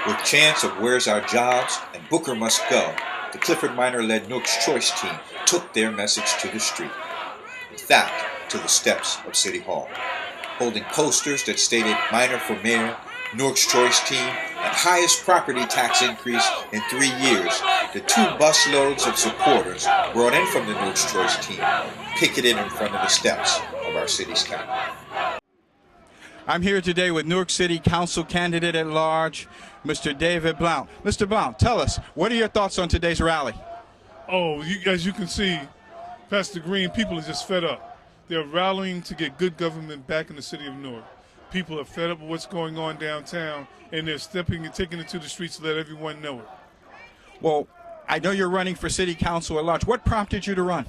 With chants of "Where's our jobs?" and "Booker must go," the Clifford Minor-led Newark's Choice team took their message to the street. With that, to the steps of City Hall, holding posters that stated "Minor for Mayor," Newark's Choice team, and highest property tax increase in 3 years. The 2 busloads of supporters brought in from the Newark's Choice team picketed in front of the steps of our city's capitol. I'm here today with Newark City Council candidate at large, Mr. David Blount. Mr. Blount, tell us, what are your thoughts on today's rally? Oh, as you can see, Pastor Greene, people are just fed up. They're rallying to get good government back in the city of Newark. People are fed up with what's going on downtown, and they're taking it to the streets to let everyone know it. Well, I know you're running for city council at large. What prompted you to run?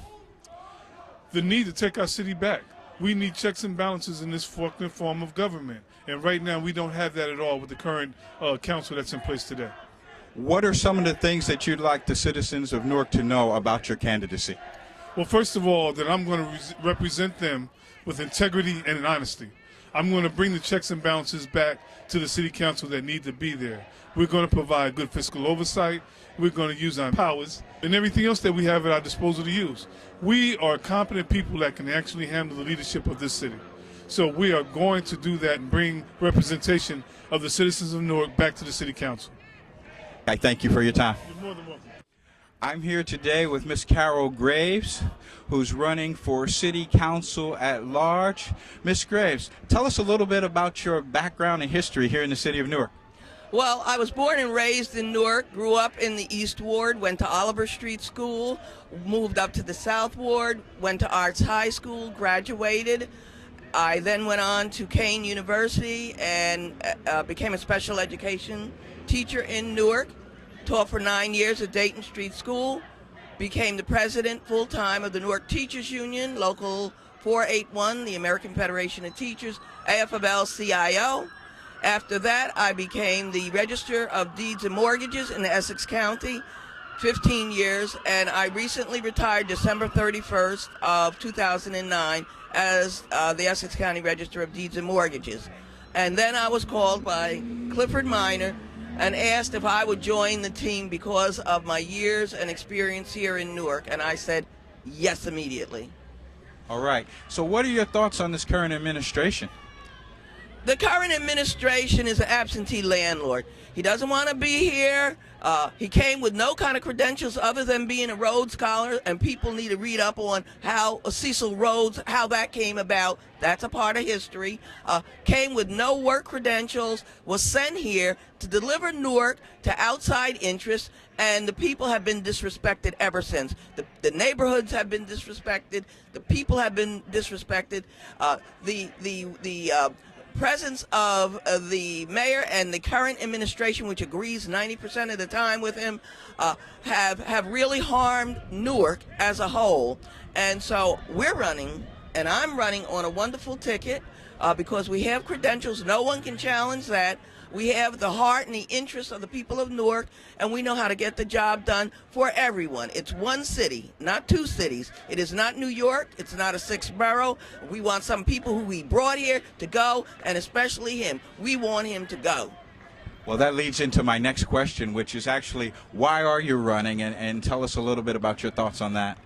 The need to take our city back. We need checks and balances in this form of government, and right now we don't have that at all with the current council that's in place today. What are some of the things that you'd like the citizens of Newark to know about your candidacy? Well, first of all, that I'm going to represent them with integrity and honesty. I'm going to bring the checks and balances back to the city council that need to be there. We're going to provide good fiscal oversight. We're going to use our powers and everything else that we have at our disposal to use. We are competent people that can actually handle the leadership of this city. So we are going to do that and bring representation of the citizens of Newark back to the city council. I thank you for your time. You're more than welcome. I'm here today with Miss Carol Graves, who's running for city council at large. Miss Graves, tell us a little bit about your background and history here in the city of Newark. Well, I was born and raised in Newark, grew up in the East Ward, went to Oliver Street School, moved up to the South Ward, went to Arts High School, graduated. I then went on to Kane University and became a special education teacher in Newark. Taught for 9 years at Dayton Street School, became the president full-time of the Newark Teachers Union, Local 481, the American Federation of Teachers, AFL-CIO. After that, I became the Register of Deeds and Mortgages in Essex County, 15 years, and I recently retired December 31st of 2009 as the Essex County Register of Deeds and Mortgages. And then I was called by Clifford Minor and asked if I would join the team because of my years and experience here in Newark, and I said yes immediately. All right. So what are your thoughts on this current administration? The current administration is an absentee landlord. He doesn't want to be here. He came with no kind of credentials other than being a Rhodes Scholar, and people need to read up on how Cecil Rhodes, how that came about. That's a part of history. Came with no work credentials, was sent here to deliver Newark to outside interests, and the people have been disrespected ever since. The neighborhoods have been disrespected. The people have been disrespected. The presence of the mayor and the current administration, which agrees 90% of the time with him, have really harmed Newark as a whole. And so we're running, and I'm running on a wonderful ticket because we have credentials. No one can challenge that. We have the heart and the interest of the people of Newark, and we know how to get the job done for everyone. It's one city, not 2 cities. It is not New York. It's not a 6th borough. We want some people who we brought here to go, and especially him. We want him to go. Well, that leads into my next question, which is actually, why are you running? And tell us a little bit about your thoughts on that.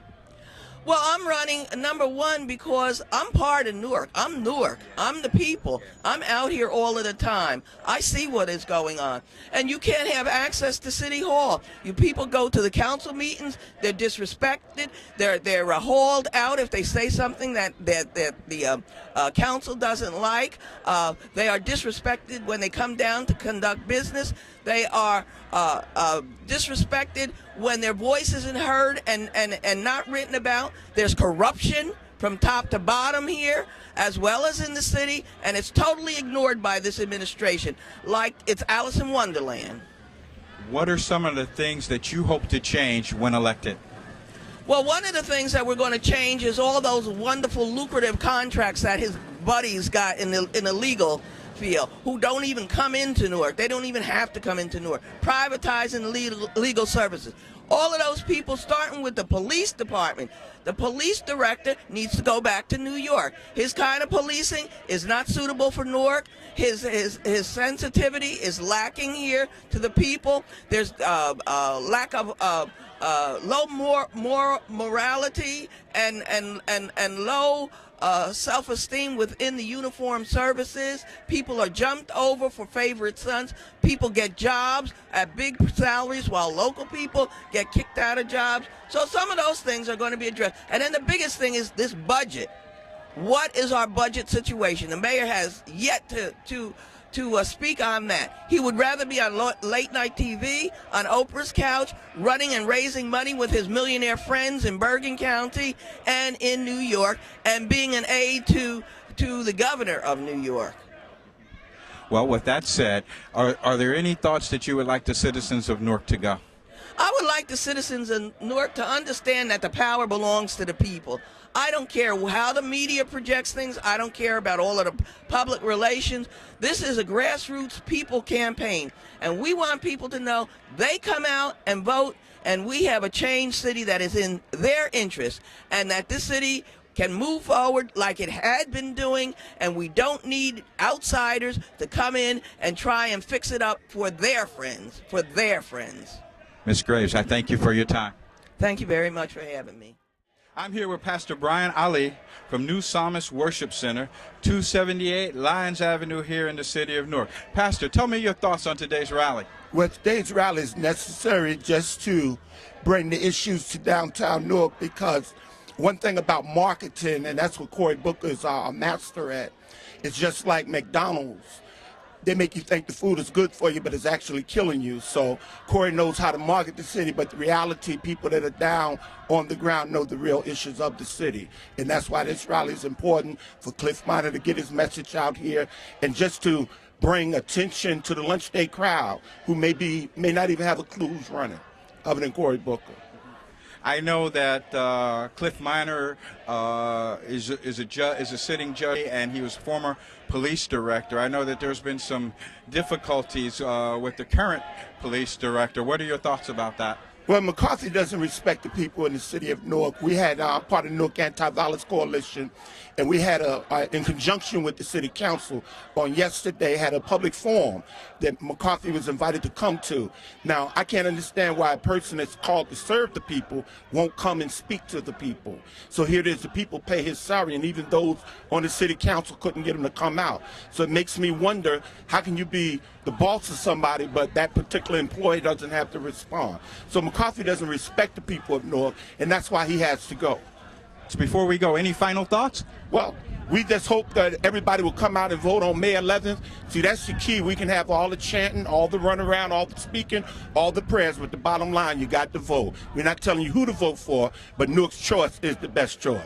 Well, I'm running, number one, because I'm part of Newark. I'm Newark. I'm the people. I'm out here all of the time. I see what is going on. And you can't have access to City Hall. You people go to the council meetings. They're disrespected. They're hauled out if they say something that the council doesn't like. They are disrespected when they come down to conduct business. They are disrespected when their voice isn't heard and not written about. There's corruption from top to bottom here, as well as in the city, and it's totally ignored by this administration, like it's Alice in Wonderland. What are some of the things that you hope to change when elected? Well, one of the things that we're going to change is all those wonderful lucrative contracts that his buddies got in the legal feel, who don't even come into Newark. They don't even have to come into Newark. Privatizing legal services. All of those people, starting with the police department. The police director needs to go back to New York. His kind of policing is not suitable for Newark. His sensitivity is lacking here to the people. There's lack of low morality and low self-esteem within the uniformed services. People are jumped over for favorite sons. People get jobs at big salaries while local people get kicked out of jobs. So some of those things are going to be addressed. And then the biggest thing is this budget. What is our budget situation? The mayor has yet to speak on that. He would rather be on late night TV, on Oprah's couch, running and raising money with his millionaire friends in Bergen County and in New York, and being an aide to the governor of New York. Well, with that said, are there any thoughts that you would like the citizens of Newark to go? I would like the citizens of Newark to understand that the power belongs to the people. I don't care how the media projects things. I don't care about all of the public relations. This is a grassroots people campaign, and we want people to know they come out and vote, and we have a changed city that is in their interest, and that this city can move forward like it had been doing, and we don't need outsiders to come in and try and fix it up for their friends, Ms. Graves, I thank you for your time. Thank you very much for having me. I'm here with Pastor Bryant Ali from New Psalmist Worship Center, 278 Lyons Avenue here in the city of Newark. Pastor, tell me your thoughts on today's rally. Well, today's rally is necessary just to bring the issues to downtown Newark, because one thing about marketing, and that's what Cory Booker is a master at, it's just like McDonald's. They make you think the food is good for you, but it's actually killing you. So Cory knows how to market the city, but the reality, people that are down on the ground know the real issues of the city. And that's why this rally is important for Cliff Minor to get his message out here, and just to bring attention to the lunch day crowd who may not even have a clue who's running, other than Cory Booker. I know that Cliff Minor is a sitting judge, and he was former police director. I know that there's been some difficulties with the current police director. What are your thoughts about that? Well, McCarthy doesn't respect the people in the city of Newark. We had part of the Newark Anti-Violence Coalition, and we had in conjunction with the city council on yesterday, had a public forum that McCarthy was invited to come to. Now, I can't understand why a person that's called to serve the people won't come and speak to the people. So here it is, the people pay his salary, and even those on the city council couldn't get him to come out. So it makes me wonder, how can you be the boss of somebody, but that particular employee doesn't have to respond? So McCarthy doesn't respect the people of Newark, and that's why he has to go. So before we go, any final thoughts? Well, we just hope that everybody will come out and vote on May 11th. See, that's the key. We can have all the chanting, all the runaround, all the speaking, all the prayers, but the bottom line, you got to vote. We're not telling you who to vote for, but Newark's choice is the best choice.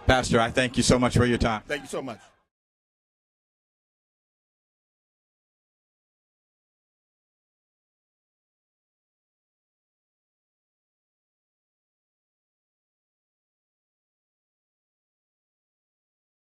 Pastor, I thank you so much for your time. Thank you so much.